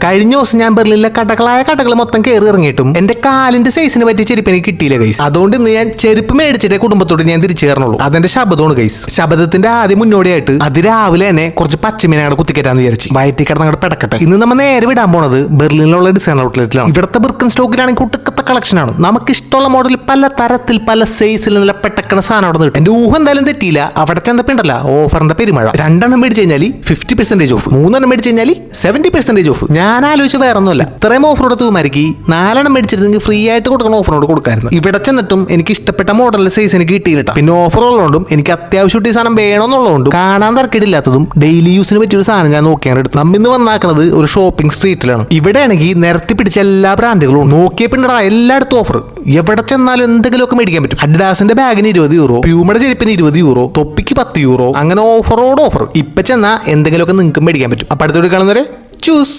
കഴിഞ്ഞ ദിവസം ഞാൻ ബെർലിനിലെ കടകൾ മൊത്തം കയറി ഇറങ്ങിയിട്ടും എന്റെ കാലിന്റെ സൈസിന് പറ്റിയ ചെരുപ്പ് എനിക്ക് കിട്ടിയില്ല ഗൈസ്. അതുകൊണ്ട് ഇന്ന് ഞാൻ ചെരുപ്പ് മേടിച്ചിട്ടേ കുടുംബത്തോട് ഞാൻ തിരിച്ചു കയറണുള്ളൂ. അതെന്റെ ശബ്ദമാണ് ഗൈസ്. ശബ്ദത്തിന്റെ ആദ്യം മുന്നോടിയായിട്ട് അതിരാവിലെ തന്നെ കുറച്ച് പച്ചമീനാണ് കുത്തിക്കറ്റാന്ന് വിചാരിച്ചു. വയറ്റി കിടന്നങ്ങോട്ട് പെടക്കട്ടെ. ഇന്ന് നമ്മൾ നേരെ വിടാൻ പോണത് ബെർലിനിലുള്ള ഡിസൈൻ ഔട്ട്ലെറ്റിലാണ്. ഇവിടുത്തെ ബിർക്കൻ സ്റ്റോക്കിലാണെങ്കിൽ കുട്ടക്കത്തെ കളക്ഷനാണ്. നമുക്ക് ഇഷ്ടമുള്ള മോഡൽ പല തരത്തിൽ പല സൈസിൽ നല്ല പെട്ടക്കണ സാധനം അവിടെ കിട്ടും. എന്റെ ഊഹം എന്തായാലും തെറ്റിയില്ല. അവിടെ ചെന്നപ്പോണ്ടല്ല ഓഫറിന്റെ പെരുമഴ. 2 എണ്ണം മേടിച്ചു കഴിഞ്ഞാൽ 50% ഓഫ്, 3 എണ്ണം മേടിച്ചു കഴിഞ്ഞാൽ 70% ഓഫ്. ഞാൻ ആലോചിച്ച് വേറെ ഒന്നുമല്ല, ഇത്രയും ഓഫർ കൊടുത്ത് മരിക്കി 4 എണ്ണം മേടിച്ചിരുന്നെങ്കിൽ ഫ്രീ ആയിട്ട് കൊടുക്കുന്ന ഓഫറോട് കൊടുക്കായിരുന്നു. ഇവിടെ ചെന്നിട്ടും എനിക്ക് ഇഷ്ടപ്പെട്ട മോഡലിന്റെ സൈസ് എനിക്ക് കിട്ടിയില്ല. പിന്നെ ഓഫർ ഉള്ളതുകൊണ്ടും എനിക്ക് അത്യാവശ്യം ഈ സാധനം വേണമെന്നുള്ളതുകൊണ്ടും കാണാൻ തർക്കിടില്ലാത്തതും ഡെയിലി യൂസിന് പറ്റിയ ഒരു സാധനം ഞാൻ നോക്കിയാണ് എടുത്തു. നമ്മിന്ന് വന്നാക്കുന്നത് ഒരു ഷോപ്പിംഗ് സ്ട്രീറ്റിലാണ്. ഇവിടെ ആണെങ്കിൽ നിരത്തി പിടിച്ച എല്ലാ ബ്രാൻഡുകളും നോക്കിയപ്പിണ്ടടാ എല്ലായിടത്തും ഓഫർ. എവിടെ ചെന്നാലും എന്തെങ്കിലുമൊക്കെ മേടിക്കാൻ പറ്റും. അഡിഡാസിന്റെ ബാഗിന് 20 യൂറോ, പ്യൂമയുടെ ചെരുപ്പിന് 20 യൂറോ, തൊപ്പിക്ക് 10 യൂറോ, അങ്ങനെ ഓഫറോട് ഓഫർ. ഇപ്പൊ ചെന്നാൽ എന്തെങ്കിലുമൊക്കെ നിങ്ങൾക്ക് മേടിക്കാൻ പറ്റും. അപ്പൊ അടുത്തോട്ട് കാണുന്നവരെ ചൂസ്.